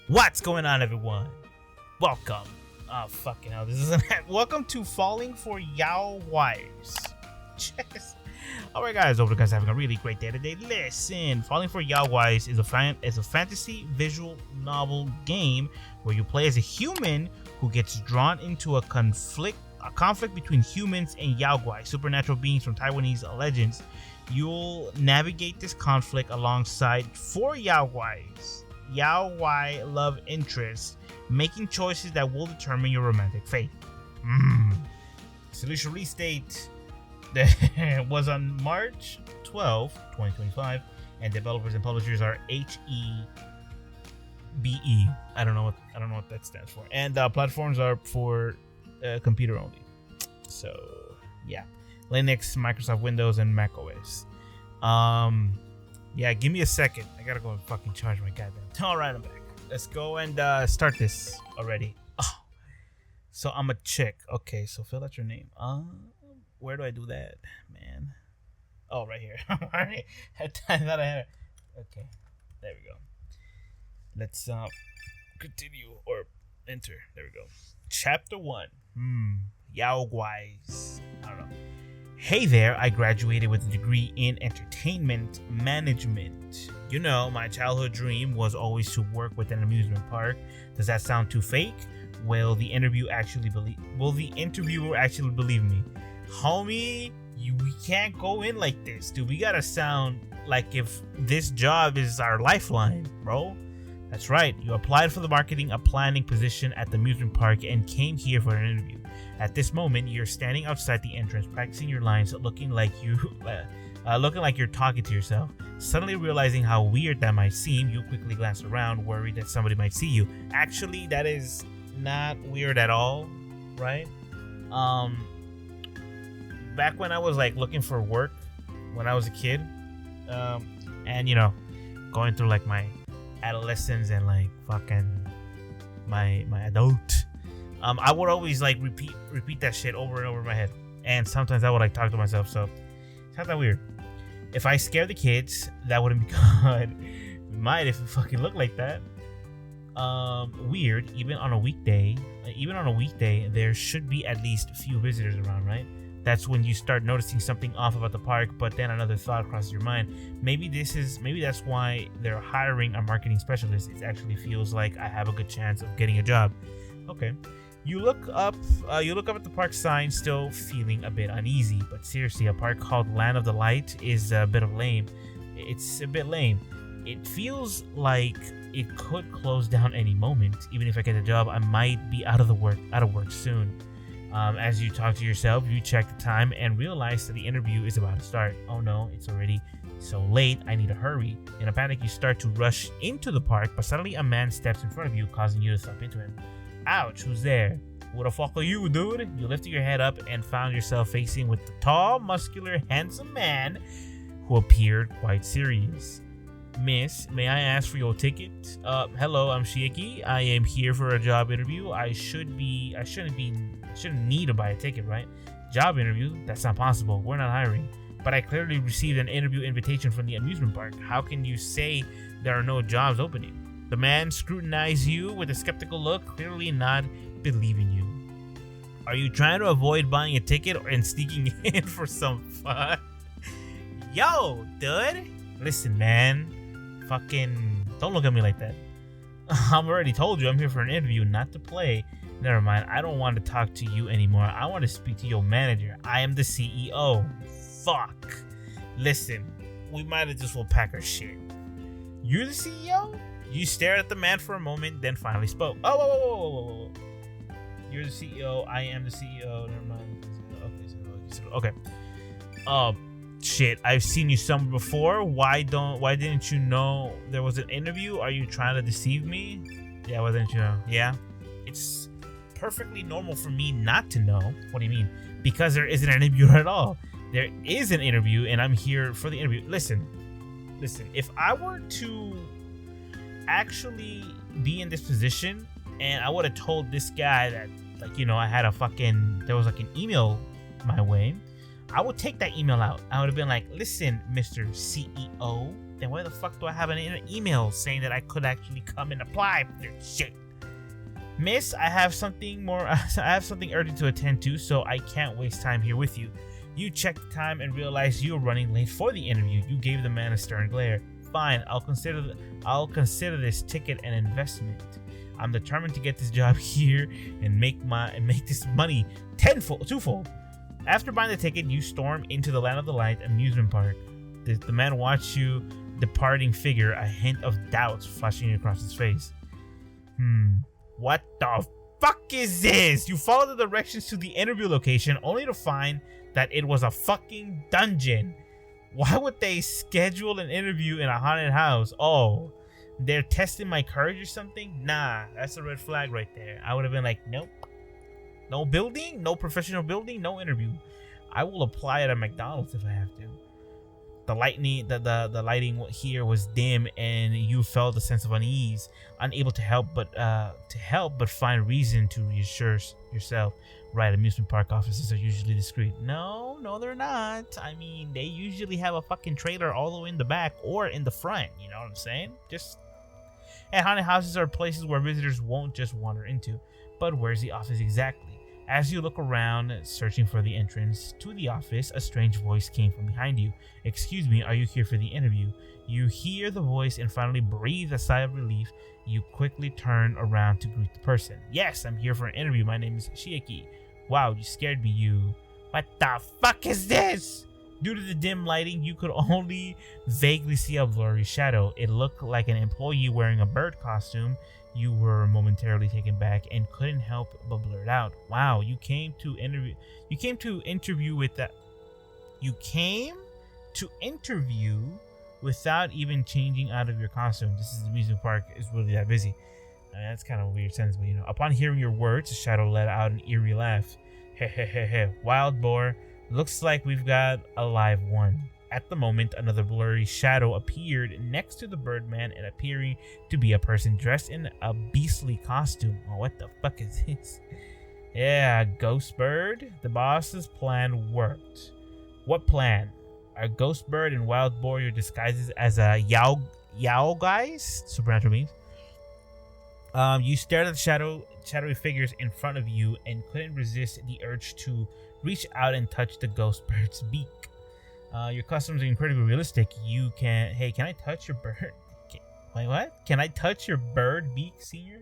What's going on, everyone? Welcome. Oh, fucking hell. This isn't. Welcome to Falling for Yaoguai. Alright, guys. Hope you guys are having a really great day today. Listen, Falling for Yaoguai is a fantasy visual novel game where you play as a human who gets drawn into a conflict between humans and Yaoguai, supernatural beings from Taiwanese legends. You'll navigate this conflict alongside four Yaoguais love interests, making choices that will determine your romantic fate. Solution release date was on March 12, 2025, and developers and publishers are HEBE. I don't know what that stands for. And platforms are for computer only. So yeah, Linux, Microsoft Windows, and Mac OS. Yeah, give me a second. I gotta go and fucking charge my goddamn. All right, I'm back. Let's go and start this already. Oh, so I'm a chick. Okay, so fill out your name. Where do I do that, man? Oh, right here. Alright, I thought I had it. Okay, there we go. Let's continue or enter. There we go. Chapter 1. Yaoguais. I don't know. Hey there, I graduated with a degree in entertainment management. You know, my childhood dream was always to work with an amusement park. Does that sound too fake? Will the interviewer actually believe me? Homie, we can't go in like this, dude. We gotta sound like if this job is our lifeline, bro. That's right. You applied for the marketing planning position at the amusement park and came here for an interview. At this moment, you're standing outside the entrance, practicing your lines, looking like you're talking to yourself. Suddenly realizing how weird that might seem, you quickly glance around, worried that somebody might see you. Actually, that is not weird at all, right? Back when I was like looking for work when I was a kid, and you know, going through like my adolescence and like fucking my adult, I would always like repeat that shit over and over in my head, and sometimes I would like talk to myself. So it's not that weird. If I scare the kids, that wouldn't be good. We might if we fucking look like that. Weird. Even on a weekday, there should be at least a few visitors around, right? That's when you start noticing something off about the park, but then another thought crosses your mind. Maybe that's why they're hiring a marketing specialist. It actually feels like I have a good chance of getting a job. Okay. You look up at the park sign, still feeling a bit uneasy. But seriously, a park called Land of the Light is a bit lame. It's a bit lame. It feels like it could close down any moment. Even if I get a job, I might be out of work soon. As you talk to yourself, you check the time and realize that the interview is about to start. Oh no, it's already so late. I need to hurry. In a panic, you start to rush into the park, but suddenly a man steps in front of you, causing you to step into him. Ouch, who's there? What the fuck are you, dude? You lifted your head up and found yourself facing with the tall, muscular, handsome man who appeared quite serious. Miss, may I ask for your ticket? Hello, I'm Shieki. I am here for a job interview. I shouldn't need to buy a ticket, right? Job interview? That's not possible. We're not hiring. But I clearly received an interview invitation from the amusement park. How can you say there are no jobs opening? The man scrutinized you with a skeptical look, clearly not believing you. Are you trying to avoid buying a ticket and sneaking in for some fun? Yo, dude. Listen, man. Fucking don't look at me like that. I've already told you I'm here for an interview, not to play. Never mind. I don't want to talk to you anymore. I want to speak to your manager. I am the CEO. Fuck. Listen, we might have just will pack our shit. You're the CEO? You stared at the man for a moment, then finally spoke. Whoa. You're the CEO. I am the CEO. Never mind. Okay. Shit. I've seen you somewhere before. Why didn't you know there was an interview? Are you trying to deceive me? Yeah, why didn't you know? Yeah. It's perfectly normal for me not to know. What do you mean? Because there isn't an interview at all. There is an interview, and I'm here for the interview. Listen. If I were to actually be in this position, and I would have told this guy that, like, you know, there was like an email my way, I would take that email out. I would have been like, listen, Mr. CEO, then why the fuck do I have an email saying that I could actually come and apply for this shit? Miss, I have something urgent to attend to, so I can't waste time here with you. You check the time and realize you're running late for the interview. You gave the man a stern glare. Fine, I'll consider this ticket an investment. I'm determined to get this job here and make this money twofold. After buying the ticket, you storm into the Land of the Light amusement park. The man watched you departing, figure a hint of doubt flashing across his face. What the fuck is this? You follow the directions to the interview location only to find that it was a fucking dungeon. Why would they schedule an interview in a haunted house? Oh, they're testing my courage or something? Nah, that's a red flag right there. I would have been like, nope. No building, no professional building, no interview. I will apply at a McDonald's if I have to. The lighting here was dim, and you felt a sense of unease, unable to help but find reason to reassure yourself. Right, amusement park offices are usually discreet. No, they're not. I mean, they usually have a fucking trailer all the way in the back or in the front. You know what I'm saying? And haunted houses are places where visitors won't just wander into. But where's the office exactly? As you look around, searching for the entrance to the office, a strange voice came from behind you. Excuse me, are you here for the interview? You hear the voice and finally breathe a sigh of relief. You quickly turn around to greet the person. Yes, I'm here for an interview. My name is Shieki. Wow, you scared me, you. What the fuck is this? Due to the dim lighting, you could only vaguely see a blurry shadow. It looked like an employee wearing a bird costume. You were momentarily taken back and couldn't help but blurt out, "Wow, you came to interview without even changing out of your costume. This is the amusement park is really that busy." That's kind of a weird sentence, but upon hearing your words, the shadow let out an eerie laugh. Heh. Wild boar, looks like we've got a live one. At the moment, another blurry shadow appeared next to the Birdman and appearing to be a person dressed in a beastly costume. Oh, what the fuck is this? Yeah, Ghost Bird. The boss's plan worked. What plan? Are Ghost Bird and Wild Boar your disguises as a Yaoguai? Supernatural beings. You stared at the shadowy figures in front of you and couldn't resist the urge to reach out and touch the Ghost Bird's beak. Your costumes are incredibly realistic. Hey, can I touch your bird? Wait, what? Can I touch your bird beak, senior?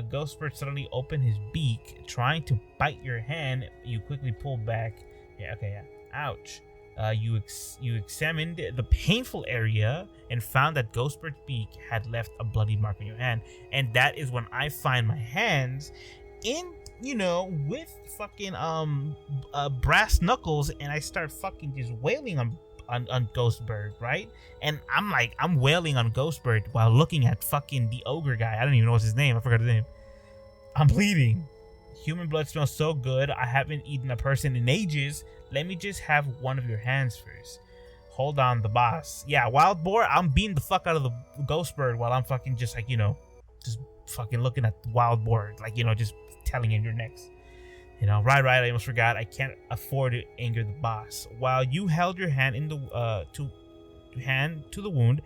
Ghost Bird suddenly opened his beak, trying to bite your hand. You quickly pulled back. Yeah. Ouch. You examined the painful area and found that Ghost Bird's beak had left a bloody mark on your hand. And that is when I find my hands in, with fucking brass knuckles, and I start fucking just wailing on Ghost Bird, right? And I'm wailing on Ghost Bird while looking at fucking the ogre guy. I don't even know what's his name. I forgot his name. I'm bleeding. Human blood smells so good. I haven't eaten a person in ages. Let me just have one of your hands first. Hold on, the boss. Yeah, Wild Boar, I'm beating the fuck out of the Ghost Bird while I'm fucking just just fucking looking at Wild Boar, just telling him you're next. Right, I almost forgot. I can't afford to anger the boss. While you held your hand in the to the wound,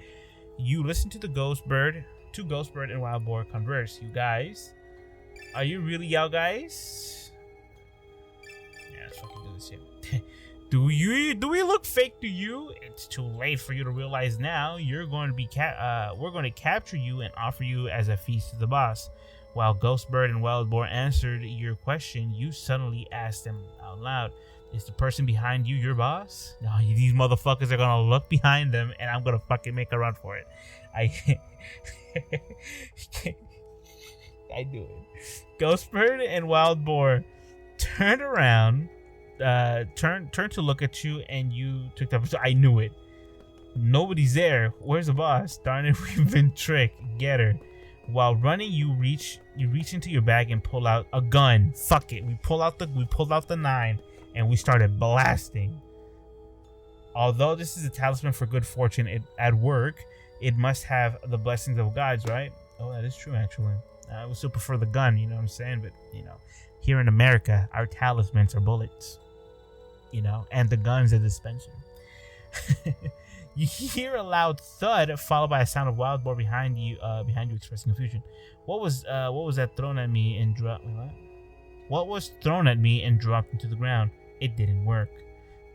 you listened to Ghost Bird and Wild Boar converse. You guys, are you really Yaoguais? Yeah, let's fucking do this here. Do we look fake to you? It's too late for you to realize now. You're going to be we're going to capture you and offer you as a feast to the boss. While Ghost Bird and Wild Boar answered your question, you suddenly asked them out loud, "Is the person behind you your boss?" No, these motherfuckers are gonna look behind them, and I'm gonna fucking make a run for it. I do it. Ghost Bird and Wild Boar turned around, turned to look at you, and you took the. So I knew it. Nobody's there. Where's the boss? Darn it, we've been tricked. Get her. While running, you reach into your bag and pull out a gun. Fuck it. We pulled out the 9 and we started blasting. Although this is a talisman for good fortune at work, it must have the blessings of gods, right? Oh, that is true, actually. I would still prefer the gun, you know what I'm saying? But, here in America, our talismans are bullets, and the gun's a dispenser. You hear a loud thud followed by a sound of wild boar behind you expressing confusion. What was that thrown at me and dropped? What was thrown at me and dropped into the ground? It didn't work.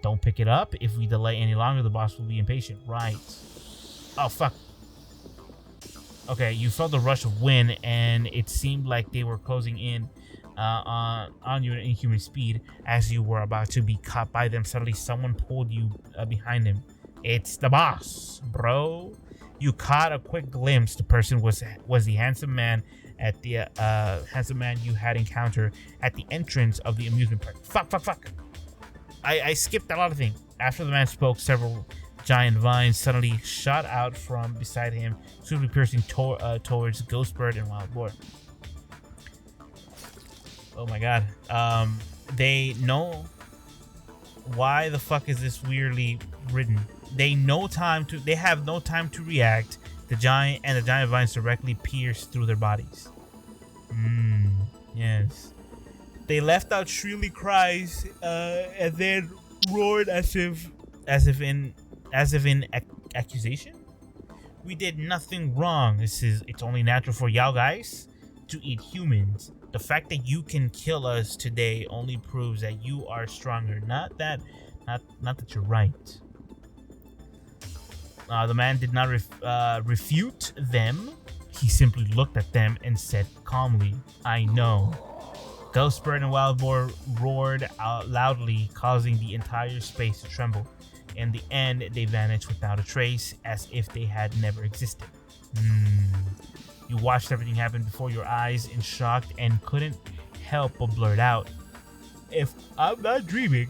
Don't pick it up. If we delay any longer, the boss will be impatient. Right. Oh, fuck. Okay, you felt a rush of wind, and it seemed like they were closing in on you at inhuman speed. As you were about to be caught by them, suddenly someone pulled you behind him. It's the boss, bro. You caught a quick glimpse. The person was the handsome man at the you had encountered at the entrance of the amusement park. Fuck. I skipped a lot of things. After the man spoke, several giant vines suddenly shot out from beside him, swiftly piercing towards Ghostbird and Wild Boar. Oh my god. They know. Why the fuck is this weirdly written? They have no time to react. The giant vines directly pierce through their bodies. Yes. They left out shrilly cries, and then roared as if in accusation. We did nothing wrong. It's only natural for Yaoguais to eat humans. The fact that you can kill us today only proves that you are stronger. Not that you're right. The man did not refute them. He simply looked at them and said calmly, "I know." Ghostbird and Wild Boar roared out loudly, causing the entire space to tremble. In the end, they vanished without a trace, as if they had never existed. You watched everything happen before your eyes in shock and couldn't help but blurt out, "If I'm not dreaming,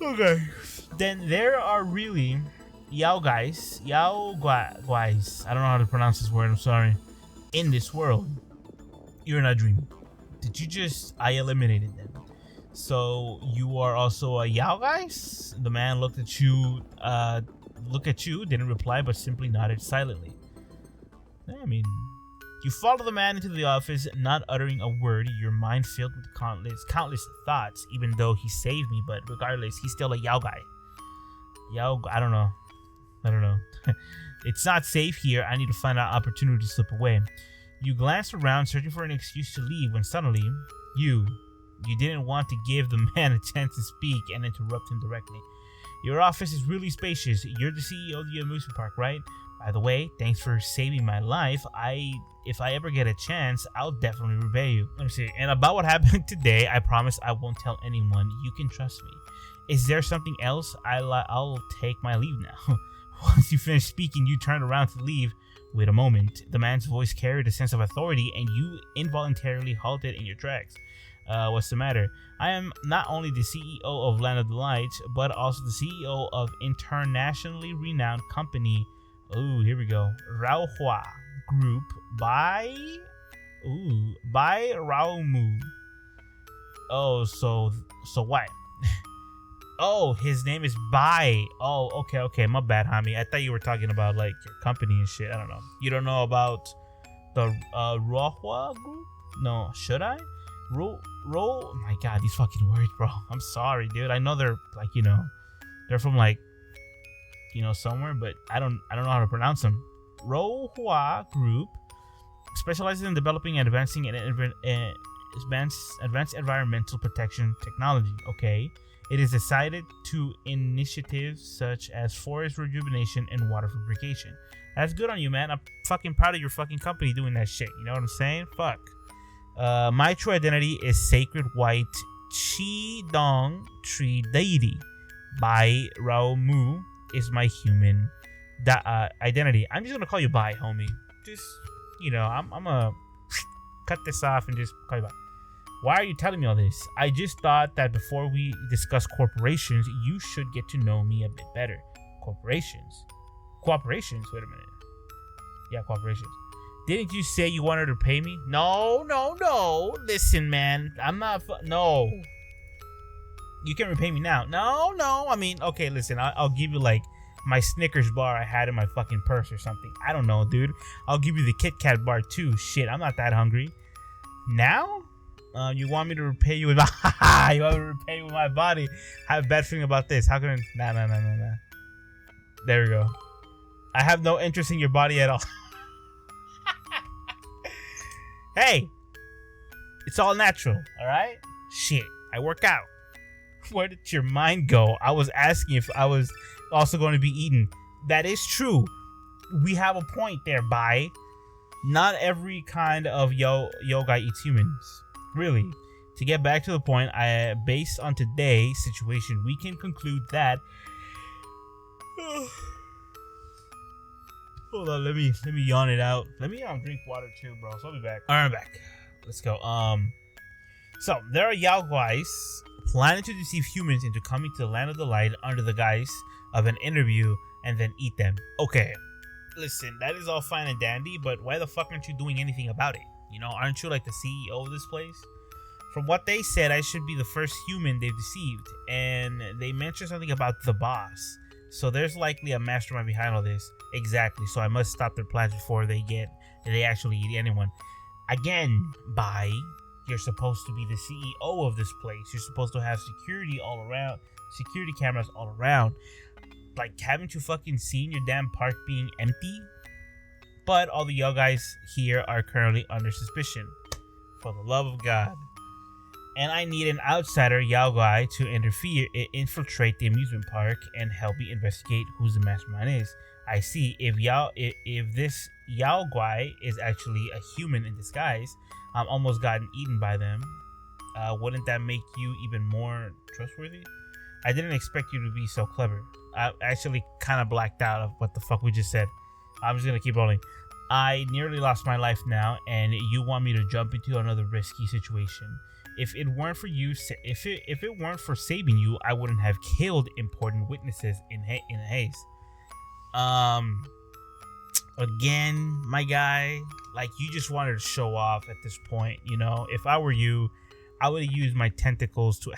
okay, then there are really Yaoguais, I don't know how to pronounce this word, I'm sorry, in this world. You're not dreaming. I eliminated them. So you are also a Yaoguais?" The man looked at you, didn't reply, but simply nodded silently. I mean, you follow the man into the office, not uttering a word, your mind filled with countless thoughts, even though he saved me, but regardless, he's still a Yaoguai. I don't know. It's not safe here. I need to find an opportunity to slip away. You glanced around, searching for an excuse to leave, when suddenly, you didn't want to give the man a chance to speak and interrupt him directly. "Your office is really spacious. You're the CEO of the amusement park, right? By the way, thanks for saving my life. If I ever get a chance, I'll definitely repay you." Let me see. "And about what happened today, I promise I won't tell anyone. You can trust me. Is there something else? I'll take my leave now." Once you finished speaking, you turned around to leave. Wait a moment. The man's voice carried a sense of authority, and you involuntarily halted in your tracks. What's the matter? "I am not only the CEO of Land of the Light, but also the CEO of internationally renowned company." Oh, here we go. Yaoguai Group by Raomu. Oh, so what? Oh, his name is Bai. Oh, okay. My bad, homie. I thought you were talking about like your company and shit. I don't know. You don't know about the Yaoguai Group? No, should I? Oh my god, these fucking words, bro. I'm sorry, dude. I know they're like, they're from like, somewhere, but I don't know how to pronounce them. Yaoguai Group specializes in developing and advancing advanced environmental protection technology. Okay. It is decided to initiatives such as forest rejuvenation and water purification. That's good on you, man. I'm fucking proud of your fucking company doing that shit. You know what I'm saying? Fuck. My true identity is Sacred White Qidong Tree Deity. Bai Raomu is my human identity. I'm just gonna call you Bai, homie. Just, I'm gonna cut this off and just call you Bai. Why are you telling me all this? I just thought that before we discuss corporations, you should get to know me a bit better. Corporations? Wait a minute. Yeah, corporations. Didn't you say you wanted to pay me? No. Listen, man. I'm not... No. You can repay me now. No. I mean, okay, listen. I'll give you, like, my Snickers bar I had in my fucking purse or something. I don't know, dude. I'll give you the Kit Kat bar, too. Shit, I'm not that hungry. Now? You want me to repay you with my... you want me to repay you with my body? I have a bad feeling about this. How can I... Nah. There we go. I have no interest in your body at all. Hey, it's all natural, all right? Shit, I work out. Where did your mind go? I was asking if I was also going to be eaten. That is true. We have a point there, Bai. Not every kind of Yaoguai eats humans. Really. To get back to the point, based on today's situation, we can conclude that. Hold on, let me yawn it out. Let me drink water too, bro. So I'll be back. Alright, I'm back. Let's go. So there are Yaoguais planning to deceive humans into coming to the land of the light under the guise of an interview and then eat them. Okay, listen, that is all fine and dandy, but why the fuck aren't you doing anything about it? You know, aren't you like the CEO of this place? From what they said, I should be the first human they've deceived, and they mentioned something about the boss. So there's likely a mastermind behind all this. Exactly. So I must stop their plans before they actually eat anyone. Again, Bai, you're supposed to be the CEO of this place. You're supposed to have security all around, security cameras all around. Like, haven't you fucking seen your damn park being empty? But all the Yaoguais here are currently under suspicion. For the love of God. And I need an outsider Yaoguai to infiltrate the amusement park and help me investigate who the mastermind is. I see. If this Yaoguai is actually a human in disguise, I'm almost gotten eaten by them. Wouldn't that make you even more trustworthy? I didn't expect you to be so clever. I actually kind of blacked out of what the fuck we just said. I'm just gonna keep rolling. I nearly lost my life now, and you want me to jump into another risky situation. If it weren't for you, if it weren't for saving you, I wouldn't have killed important witnesses in haste. Again, my guy, like, you just wanted to show off at this point. You know, if I were you, I would have used my tentacles to,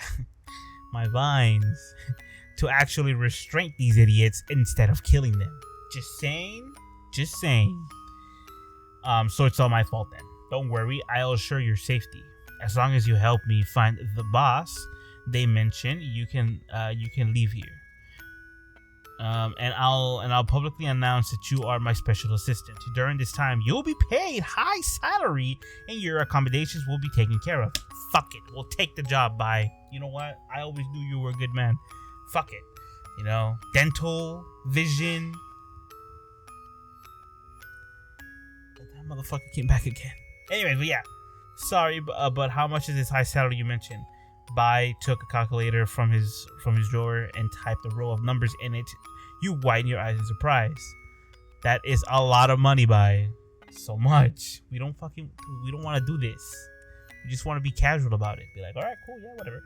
my vines, to actually restrain these idiots instead of killing them. Just saying. Just saying. So it's all my fault then. Don't worry, I'll assure your safety. As long as you help me find the boss they mentioned, you can leave here. And I'll publicly announce that you are my special assistant. During this time, you'll be paid high salary, and your accommodations will be taken care of. Fuck it, we'll take the job. Bye. You know what? I always knew you were a good man. Fuck it. You know, dental, vision. But that motherfucker came back again. Anyways, but yeah. Sorry, but how much is this high salary you mentioned? Bai took a calculator from his drawer and typed a row of numbers in it. You widen your eyes in surprise. That is a lot of money, Bai. So much. We don't want to do this. We just want to be casual about it. Be like, all right, cool, yeah, whatever.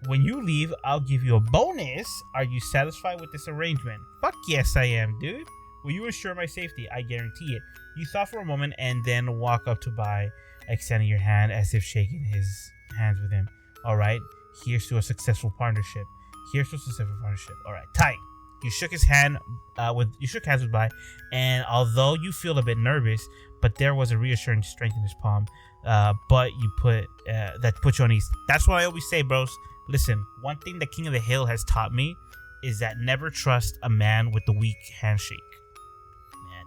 When you leave, I'll give you a bonus. Are you satisfied with this arrangement? Fuck yes, I am, dude. Will you ensure my safety? I guarantee it. You thought for a moment and then walk up to Bai, extending your hand as if shaking his hands with him. All right, here's to a successful partnership. All right, tight. You shook hands with Bai, and although you feel a bit nervous, but there was a reassuring strength in his palm. But that put you on ease. That's what I always say, bros. Listen, one thing the King of the Hill has taught me is that never trust a man with a weak handshake. Man,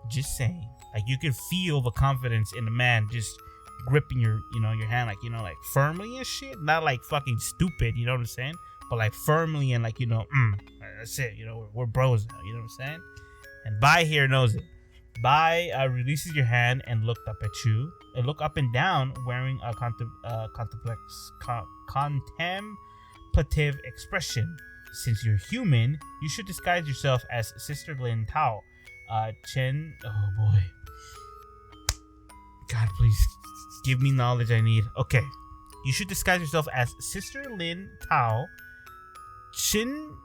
just saying. Like, you can feel the confidence in the man just gripping your hand, like, like firmly and shit. Not like fucking stupid, you know what I'm saying? But like firmly and like, that's it. We're bros now, you know what I'm saying? And Bai here knows it. Bai releases your hand and look up and down, wearing a contemplative expression. Since you're human, you should disguise yourself as Sister Lin Tao. Chen. Oh boy. God, please give me knowledge I need. Okay. You should disguise yourself as Sister Lin Tao, Qin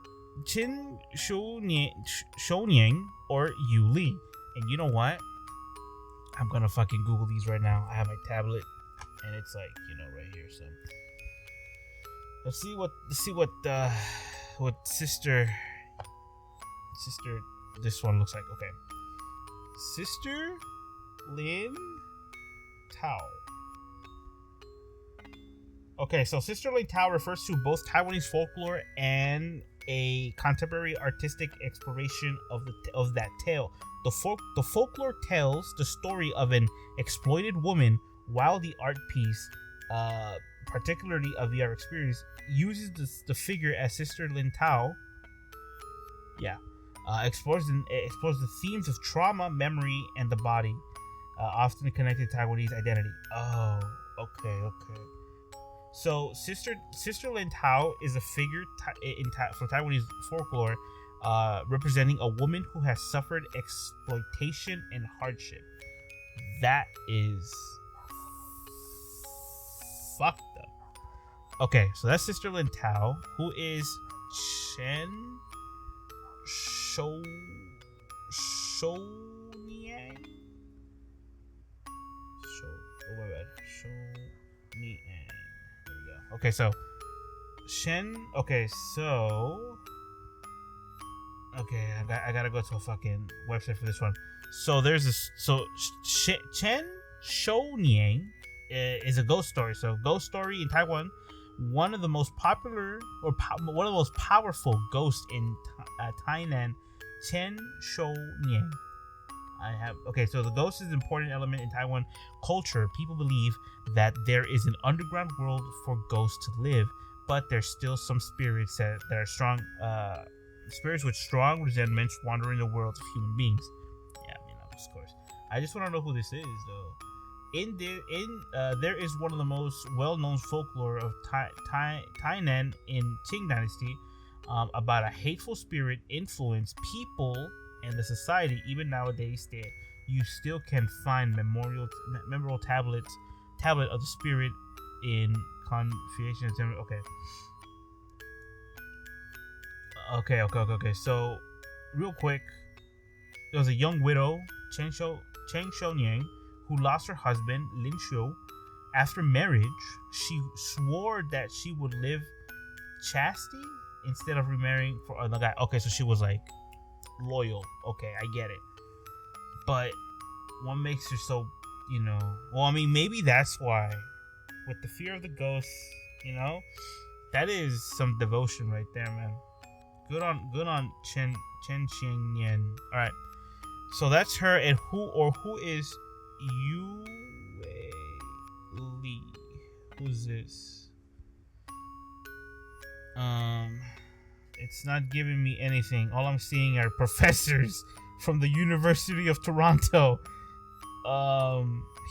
Shounyang, or Yu Li. And you know what? I'm gonna fucking Google these right now. I have my tablet, and it's like, right here. So let's see what sister this one looks like. Okay, Sister Lin Tao. Okay, so Sister Lin Tao refers to both Taiwanese folklore and a contemporary artistic exploration of that tale. The folklore tells the story of an exploited woman, while the art piece, particularly of the art experience, uses the figure as Sister Lin Tao. Yeah, explores the themes of trauma, memory, and the body, often connected to Taiwanese identity. Oh, okay. So Sister Lin Tao is a figure from Taiwanese folklore, representing a woman who has suffered exploitation and hardship. That is fucked up. Okay, so that's Sister Lin Tao, who is Chen Shou Niang. Oh my bad. Shou Niang. There we go. Okay, so Shen. Okay, so I gotta go to a fucking website for this one. So there's this. So Chen Shou Niang is a ghost story. So ghost story in Taiwan, one of the most popular one of the most powerful ghosts in Tainan, Chen Shou Niang. So the ghost is an important element in Taiwan culture. People believe that there is an underground world for ghosts to live, but there's still some spirits that are strong, spirits with strong resentments wandering the world of human beings. Yeah, of course. I just want to know who this is, though. There is one of the most well-known folklore of Tainan in Qing Dynasty, about a hateful spirit influence people and the society. Even nowadays, you still can find memorial tablet of the spirit in Confucian. Okay. So, real quick, there was a young widow, Cheng Shouniang, who lost her husband, Lin Xiu. After marriage, she swore that she would live chastity instead of remarrying for another guy. Okay, so she was like loyal. Okay, I get it. But what makes her so, well, I mean, maybe that's why, with the fear of the ghosts, that is some devotion right there, man. Good on Chen Qingyan. All right, so that's her. And who is Yaoguai Li? Who's this? It's not giving me anything. All I'm seeing are professors from the University of Toronto.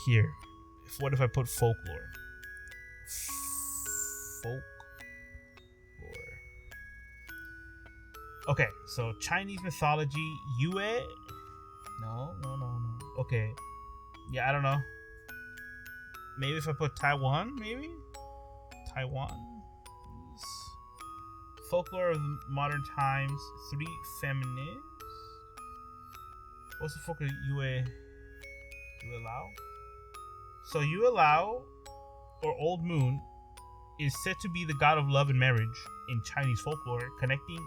Here. What if I put folklore? Folklore. Okay, so Chinese mythology, Yue. No. Okay. Yeah, I don't know. Maybe if I put Taiwan, maybe? Taiwan. Folklore of modern times, 3 feminists. What's the folklore? Yue Lao? So Yue Lao, or Old Moon, is said to be the god of love and marriage in Chinese folklore, connecting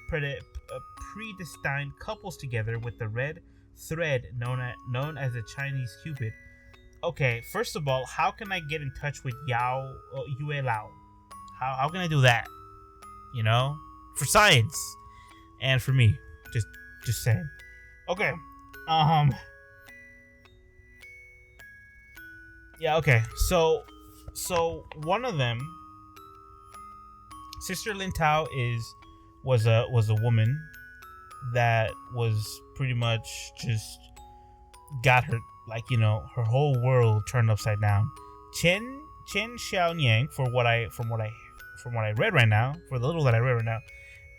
predestined couples together with the red thread known as the Chinese Cupid. Okay, first of all, how can I get in touch with Yue Lao? How can I do that? For science and for me, just saying. Okay, yeah, okay. So one of them, Sister Lin Tao, was a woman that was pretty much just got her, her whole world turned upside down. Chen Xiaoniang, from what I read right now, for the little that I read right now,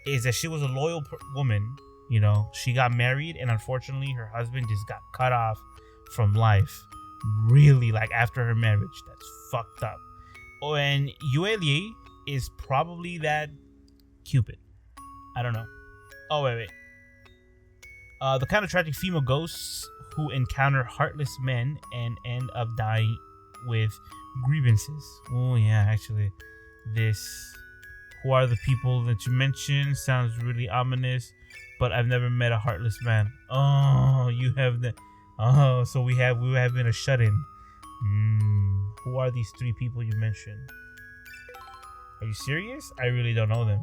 is that she was a loyal woman. She got married, and unfortunately, her husband just got cut off from life. Really, after her marriage, that's fucked up. Oh, and Yue Li is probably that Cupid. I don't know. Oh, wait. The kind of tragic female ghosts who encounter heartless men and end up dying with grievances. Oh, yeah, actually. Who are the people that you mentioned? Sounds really ominous, but I've never met a heartless man. Oh, you have the... Oh, so we have been a shut-in. Who are these 3 people you mentioned? Are you serious? I really don't know them.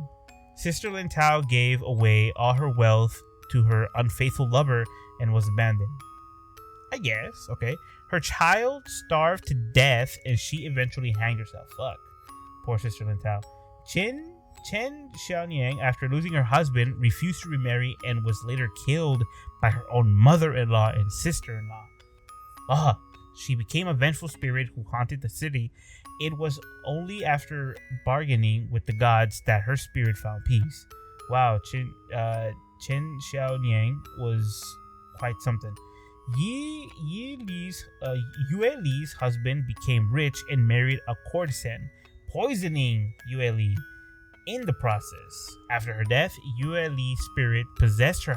Sister Lin Tao gave away all her wealth to her unfaithful lover and was abandoned. I guess, okay. Her child starved to death and she eventually hanged herself. Fuck. Poor Sister Lin Tao. Chen Xiaonyang, after losing her husband, refused to remarry and was later killed by her own mother-in-law and sister-in-law. She became a vengeful spirit who haunted the city. It was only after bargaining with the gods that her spirit found peace. Wow, Chen Xiaonyang was quite something. Yue Li's husband became rich and married a courtesan, poisoning Yue Li in the process. After her death, Yue Li's spirit possessed her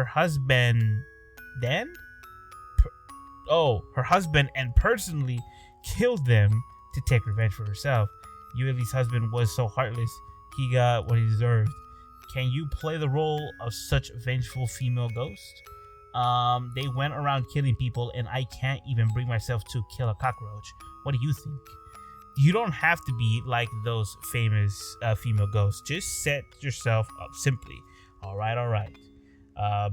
husband and personally killed them to take revenge for herself. Yue Li's husband was so heartless, he got what he deserved. Can you play the role of such vengeful female ghost? They went around killing people and I can't even bring myself to kill a cockroach. What do you think? You don't have to be like those famous female ghosts. Just set yourself up simply. Alright.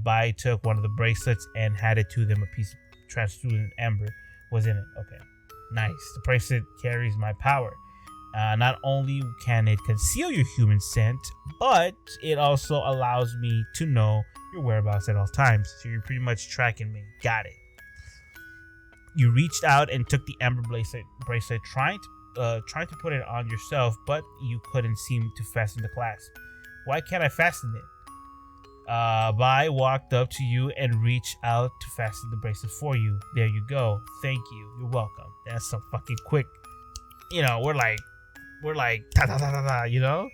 Bai took one of the bracelets and handed to them. A piece of translucent amber was in it. Okay. Nice. The bracelet carries my power. Not only can it conceal your human scent, but it also allows me to know your whereabouts at all times. So you're pretty much tracking me. Got it. You reached out and took the amber bracelet, trying to put it on yourself, but you couldn't seem to fasten the clasp. Why can't I fasten it? Bai walked up to you and reached out to fasten the bracelet for you. There you go. Thank you. You're welcome. That's so fucking quick. You know, we're like ta ta ta ta ta. You know,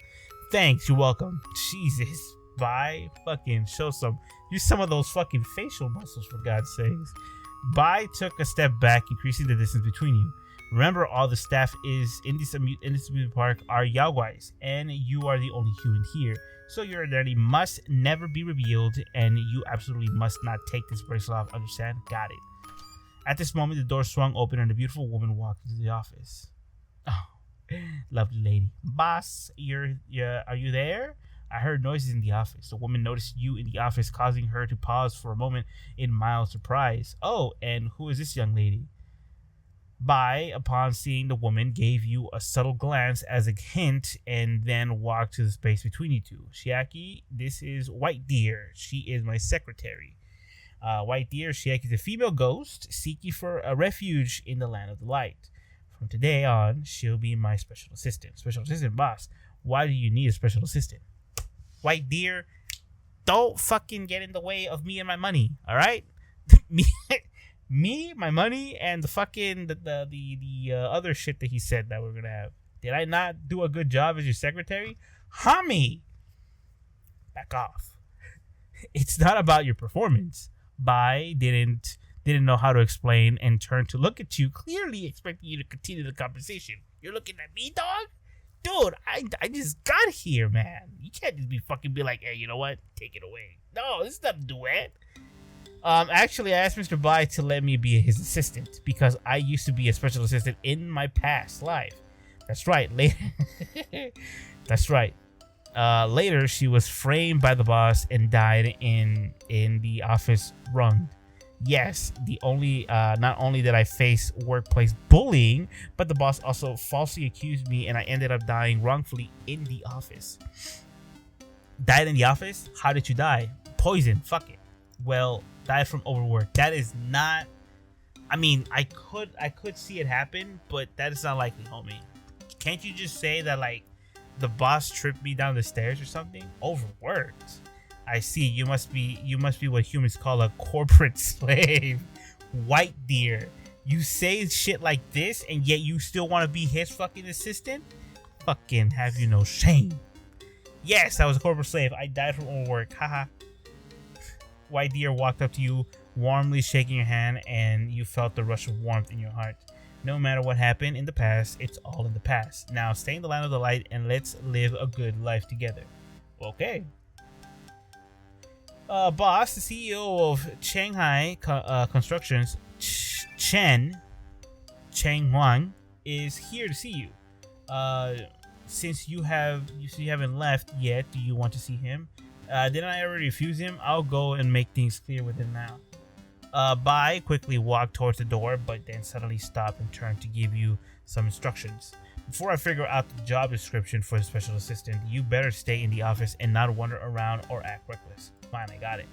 thanks. You're welcome. Jesus, Bai, fucking use some of those fucking facial muscles for God's sakes. Bai took a step back, increasing the distance between you. Remember, all the staff is in this amusement park are Yaoguais, and you are the only human here. So your identity must never be revealed, and you absolutely must not take this bracelet off. Understand? Got it. At this moment, the door swung open, and a beautiful woman walked into the office. Oh, lovely lady. Boss, are you there? I heard noises in the office. The woman noticed you in the office, causing her to pause for a moment in mild surprise. Oh, and who is this young lady? Bai, upon seeing the woman, gave you a subtle glance as a hint and then walked to the space between you two. Shiaki, this is White Deer. She is my secretary. White Deer, Shiaki is a female ghost seeking for a refuge in the land of the light. From today on, she'll be my special assistant. Special assistant, boss. Why do you need a special assistant? White Deer, don't fucking get in the way of me and my money, all right? Me, my money, and the fucking the other shit that he said that we're gonna have. Did I not do a good job as your secretary? Homie, back off. It's not about your performance. Bai didn't know how to explain and turned to look at you, clearly expecting you to continue the conversation. You're looking at me, dog? Dude, I just got here, man. You can't just be like, hey, you know what? Take it away. No, this is not a duet. Actually, I asked Mr. Bai to let me be his assistant because I used to be a special assistant in my past life. That's right. Later, she was framed by the boss and died in the office rung. Yes, not only did I face workplace bullying, but the boss also falsely accused me, and I ended up dying wrongfully in the office. Died in the office? How did you die? Poison. Fuck it. Well, died from overwork. That is not. I mean, I could see it happen, but that is not likely, homie. Can't you just say that like the boss tripped me down the stairs or something? Overworked. I see. You must be what humans call a corporate slave. White Deer. You say shit like this, and yet you still want to be his fucking assistant? Fucking have you no shame? Yes, I was a corporate slave. I died from overwork. Haha. White Deer walked up to you, warmly shaking your hand, and you felt the rush of warmth in your heart. No matter what happened in the past, it's all in the past. Now stay in the land of the light and let's live a good life together. Okay. Boss, the CEO of Shanghai Constructions, Chen Huang, is here to see you. Uh, since you haven't left yet, do you want to see him? Didn't I already refuse him? I'll go and make things clear with him now. Bai quickly walked towards the door, but then suddenly stopped and turned to give you some instructions. Before I figure out the job description for the special assistant, you better stay in the office and not wander around or act reckless. Fine, I got it.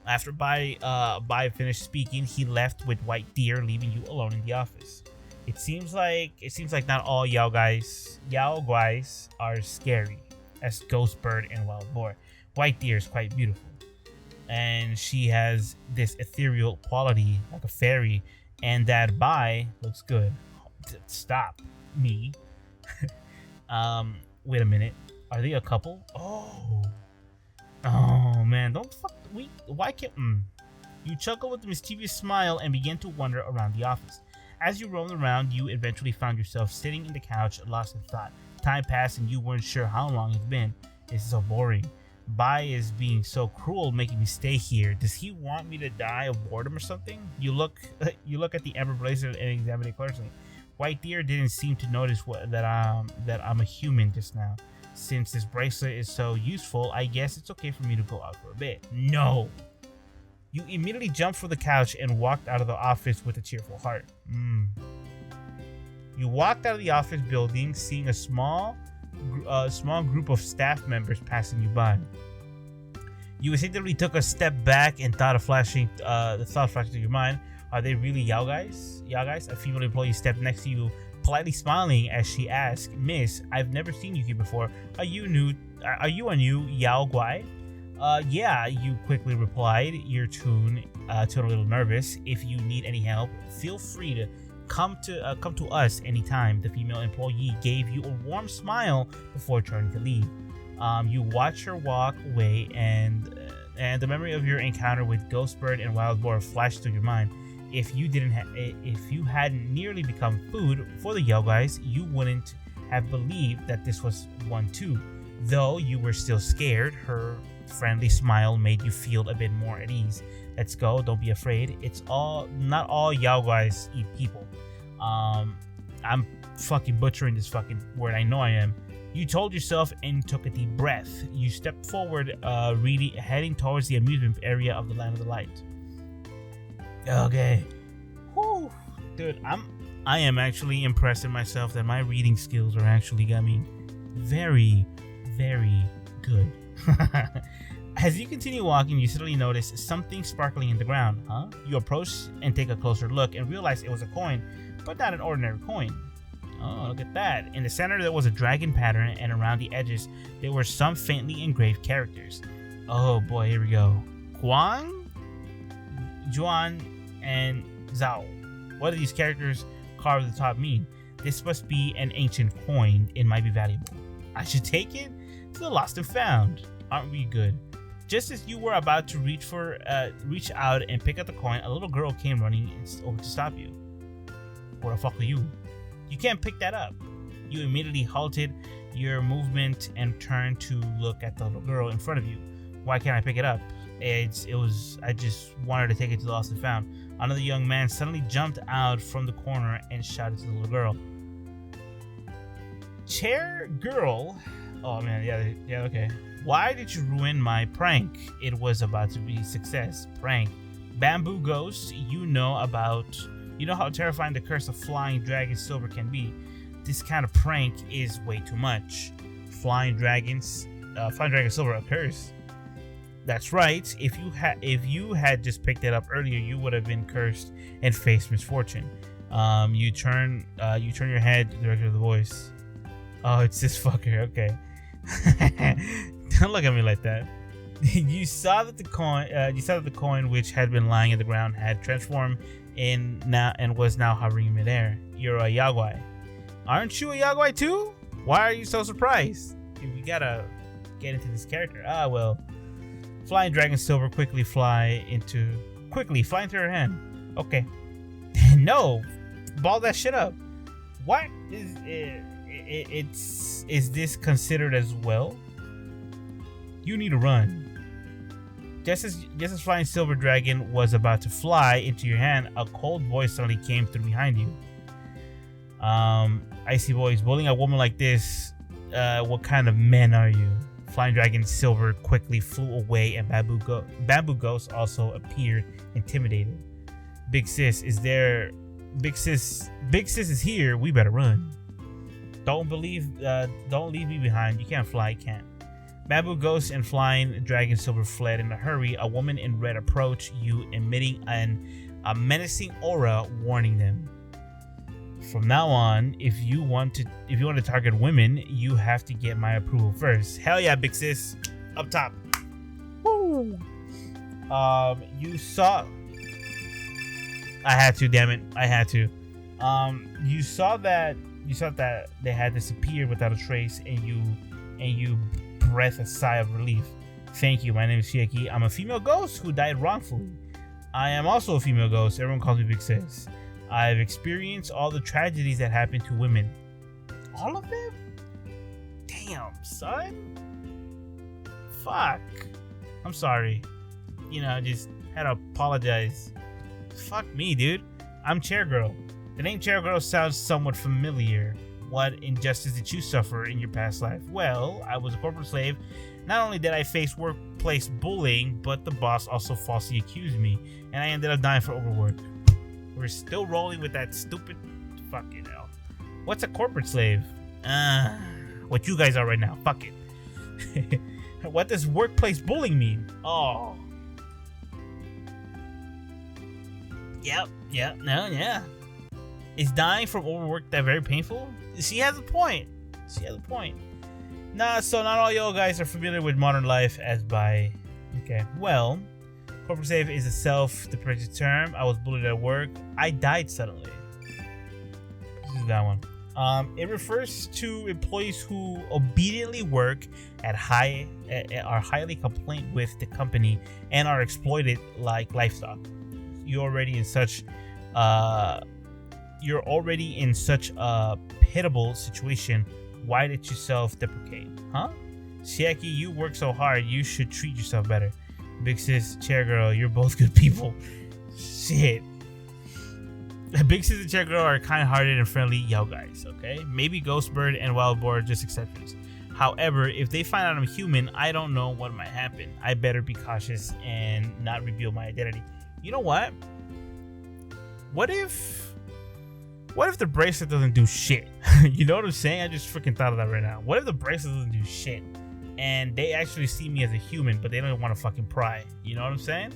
After Bai finished speaking, he left with White Deer, leaving you alone in the office. It seems like not all Yaoguais are scary, as Ghost Bird and Wild Boar. White Deer is quite beautiful, and she has this ethereal quality like a fairy, and that Bai looks good. Stop me. Wait a minute. Are they a couple? Oh man, don't fuck. Why can't? You chuckle with a mischievous smile and begin to wander around the office. As you roamed around, you eventually found yourself sitting in the couch, lost in thought. Time passed and you weren't sure how long it's been. It's so boring. Bai is being so cruel, making me stay here. Does he want me to die of boredom or something? You look at the amber bracelet and examine it closely. White Deer didn't seem to notice that I'm a human just now. Since this bracelet is so useful, I guess it's okay for me to go out for a bit. No! You immediately jumped from the couch and walked out of the office with a cheerful heart. You walked out of the office building, seeing a small group of staff members passing you by. You instinctively took a step back and the thought flashed through your mind. Are they really Yaoguais? A female employee stepped next to you, politely smiling as she asked, "Miss, I've never seen you here before. Are you a new Yaoguai?" Yeah, you quickly replied, your tone a little nervous. "If you need any help, feel free to come to us anytime." The female employee gave you a warm smile before turning to leave. You watch her walk away, and the memory of your encounter with Ghostbird and Wild Boar flashed through your mind. If you hadn't nearly become food for the Yaoguais, you wouldn't have believed that this was one too. Though you were still scared, her friendly smile made you feel a bit more at ease. Let's go, don't be afraid. Not all Yaoguais eat people. I'm fucking butchering this fucking word, I know I am. You told yourself and took a deep breath. You stepped forward, really heading towards the amusement area of the Land of the Light. Okay. Whew. Dude, I am actually impressed in myself that my reading skills are actually got me very, very good. As you continue walking, you suddenly notice something sparkling in the ground. You approach and take a closer look and realize it was a coin, but not an ordinary coin. Oh, look at that. In the center there was a dragon pattern, and around the edges there were some faintly engraved characters. Oh boy, here we go. Guang, Juan, and Zhao. What do these characters carved at the top mean? This must be an ancient coin. It might be valuable. I should take it? It's the lost and found. Aren't we good? Just as you were about to reach out and pick up the coin, a little girl came running over to stop you. What the fuck are you? You can't pick that up. You immediately halted your movement and turned to look at the little girl in front of you. Why can't I pick it up? I just wanted to take it to the lost and found. Another young man suddenly jumped out from the corner and shouted to the little girl. Chair girl. Oh man, yeah, okay. Why did you ruin my prank? It was about to be a success. Prank. Bamboo ghost, you know how terrifying the curse of flying dragon silver can be. This kind of prank is way too much. Flying dragon silver a curse. That's right. If you had just picked it up earlier, you would have been cursed and faced misfortune. You turn your head directly to the voice. Oh, it's this fucker. Okay. Don't look at me like that. You saw that the coin which had been lying in the ground had transformed and was now hovering in midair. You're a Yaoguai. Aren't you a Yaoguai too? Why are you so surprised? We gotta get into this character. Well. Flying dragon silver quickly fly into her hand. Okay. No, ball that shit up. What is this considered as well? You need to run. Just as flying silver dragon was about to fly into your hand, a cold voice suddenly came through behind you. Icy Boys, bullying a woman like this, what kind of men are you? Flying Dragon Silver quickly flew away, and Bamboo Ghost also appeared, intimidated. Big Sis is there. Big Sis is here. We better run. Don't leave me behind. You can't fly, can't. Bamboo Ghost and Flying Dragon Silver fled in a hurry. A woman in red approached you, emitting a menacing aura, warning them. From now on, if you want to target women, you have to get my approval first. Hell yeah, Big Sis. Up top. Woo. You saw. I had to, damn it. I had to. You saw that they had disappeared without a trace, and you breathed a sigh of relief. Thank you. My name is Shieki. I'm a female ghost who died wrongfully. I am also a female ghost. Everyone calls me Big Sis. I've experienced all the tragedies that happen to women. All of them? Damn, son. Fuck. I'm sorry. Just had to apologize. Fuck me, dude. I'm Chair Girl. The name Chair Girl sounds somewhat familiar. What injustice did you suffer in your past life? Well, I was a corporate slave. Not only did I face workplace bullying, but the boss also falsely accused me, and I ended up dying for overwork. We're still rolling with that stupid fucking hell. What's a corporate slave? What you guys are right now. Fuck it. What does workplace bullying mean? Oh. Yep. Is dying from overwork that very painful? She has a point. Nah, so not all y'all guys are familiar with modern life as by... Okay, well... Corporate slave is a self-deprecating term. I was bullied at work. I died suddenly. This is that one. It refers to employees who obediently work are highly complaint with the company and are exploited like livestock. You're already in such a pitiable situation. Why did you self-deprecate? Huh? Shieki, you work so hard. You should treat yourself better. Big Sis, Chair Girl, you're both good people. Shit. Big Sis and Chair Girl are kind-hearted and friendly Yaoguais, okay? Maybe Ghostbird and Wildboar are just exceptions. However, if they find out I'm human, I don't know what might happen. I better be cautious and not reveal my identity. You know what? What if the bracelet doesn't do shit? You know what I'm saying? I just freaking thought of that right now. What if the bracelet doesn't do shit? And they actually see me as a human, but they don't want to fucking pry. You know what I'm saying?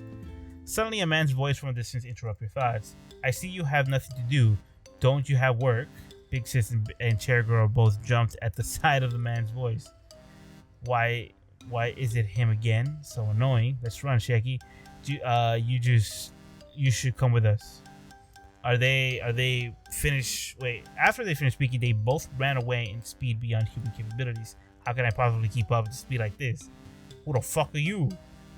Suddenly a man's voice from a distance interrupts your thoughts. I see you have nothing to do. Don't you have work? Big Sis and Chair Girl both jumped at the sight of the man's voice. Why is it him again? So annoying. Let's run, Sheki. You should come with us. Are they finished? Wait, after they finished speaking, they both ran away in speed beyond human capabilities. How can I possibly keep up with speed like this? Who the fuck are you?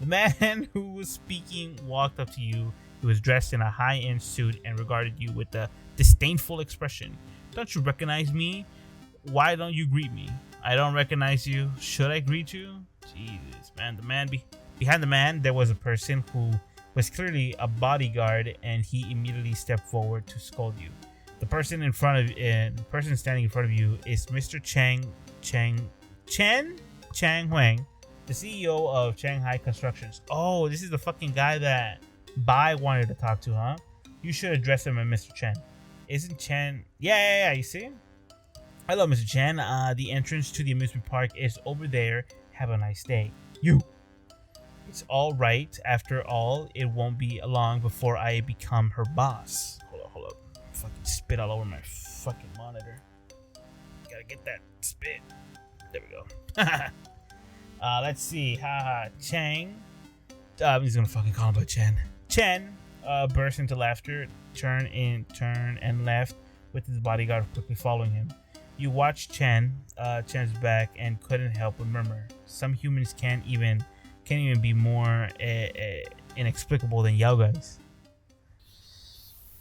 The man who was speaking walked up to you. He was dressed in a high-end suit and regarded you with a disdainful expression. Don't you recognize me? Why don't you greet me? I don't recognize you. Should I greet you? Jesus, man. Behind the man, there was a person who was clearly a bodyguard, and he immediately stepped forward to scold you. The person standing in front of you is Mr. Chang Huang, the CEO of Shanghai Constructions. Oh, this is the fucking guy that Bai wanted to talk to, huh? You should address him as Mr. Chen. Isn't Chen? Yeah, you see? Hello, Mr. Chen. The entrance to the amusement park is over there. Have a nice day. You. It's all right. After all, it won't be long before I become her boss. Hold up. Fucking spit all over my fucking monitor. Gotta get that spit. There we go. Let's see. Chang. He's gonna fucking call him by Chen. Chen burst into laughter, turned and left with his bodyguard quickly following him. You watched Chen's back and couldn't help but murmur. Some humans can't even be more inexplicable than Yaoguais.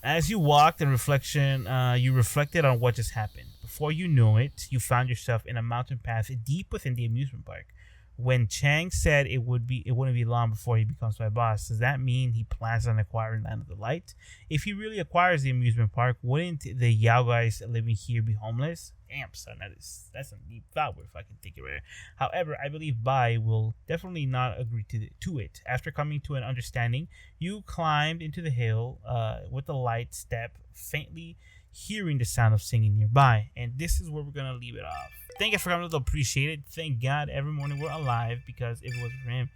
As you walked in reflection, you reflected on what just happened. Before you knew it, you found yourself in a mountain path deep within the amusement park. When Chang said it wouldn't be long before he becomes my boss, does that mean he plans on acquiring Land of the Light? If he really acquires the amusement park, wouldn't the Yaoguais living here be homeless? Damn, son, that's a deep thought if I can think of it. However, I believe Bai will definitely not agree to it. After coming to an understanding, you climbed into the hill with a light step, faintly hearing the sound of singing nearby. And this is where we're going to leave it off. Thank you for coming to appreciate it. Thank God every morning we're alive, because if it wasn't for him,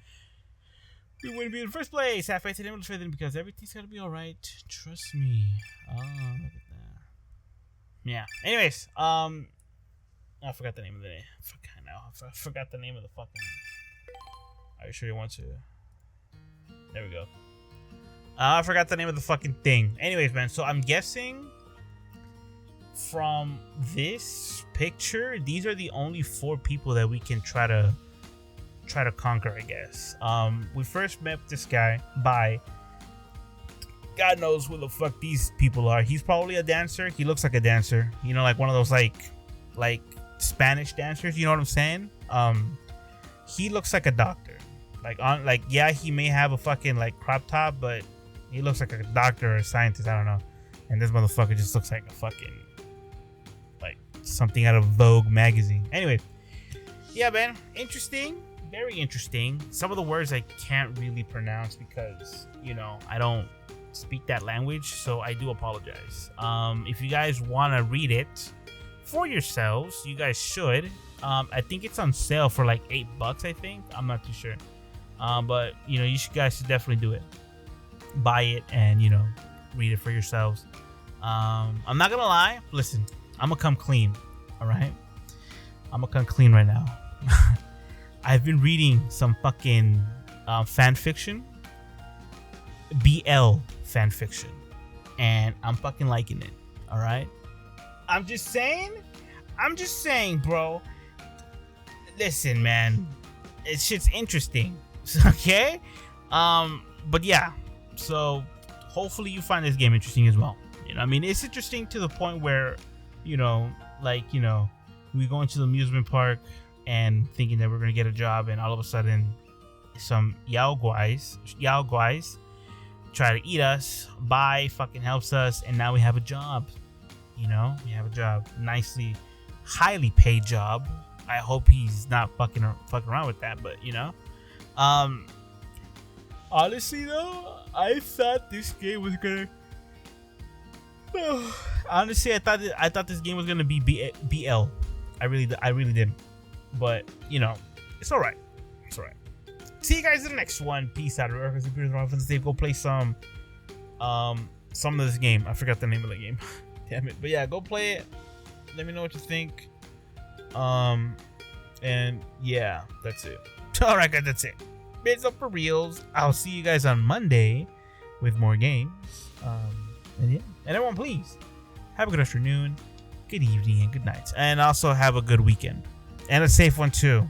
we wouldn't be in the first place. Have faith in him, because everything's going to be alright. Trust me. Oh, look at that. Yeah. Anyways, I forgot the name of the name. I forgot the name of the fucking. Are you sure you want to? There we go. I forgot the name of the fucking thing. Anyways, man. So I'm guessing from this picture, these are the only 4 people that we can try to conquer, I guess. We first met this guy by. God knows who the fuck these people are. He's probably a dancer. He looks like a dancer. You know, like one of those like Spanish dancers. You know what I'm saying? He looks like a doctor. Yeah, he may have a fucking like crop top, but he looks like a doctor or a scientist. I don't know. And this motherfucker just looks like a fucking like something out of Vogue magazine. Anyway, yeah, man, interesting. Very interesting. Some of the words I can't really pronounce because, you know, I don't speak that language, so I do apologize. If you guys want to read it for yourselves, you guys should. I think it's on sale for like $8, I think. I'm not too sure. But, you know, guys should definitely do it. Buy it and, you know, read it for yourselves. I'm not gonna lie. Listen, I'm gonna come clean. All right? I'm gonna come clean right now. I've been reading some fucking fan fiction, BL fan fiction, and I'm fucking liking it. All right? I'm just saying, bro. Listen, man, it's shit's interesting. Okay? But yeah. So hopefully you find this game interesting as well. You know, I mean, it's interesting to the point where, you know, like, you know, we go into the amusement park and thinking that we're gonna get a job, and all of a sudden some Yaoguais try to eat us. Bai fucking helps us, and now we have a job. You know, we have a job, nicely, highly paid job. I hope he's not fucking around with that, but you know, honestly though, I thought this game was gonna. Honestly, I thought this game was gonna be BL. I really did. But you know, it's all right. It's all right. See you guys in the next one. Peace out. Go play some of this game. I forgot the name of the game. Damn it. But yeah, go play it. Let me know what you think. And yeah, that's it. All right, guys, that's it. It's up for reals. I'll see you guys on Monday with more games. And yeah, and everyone, please have a good afternoon, good evening, and good night, and also have a good weekend and a safe one too.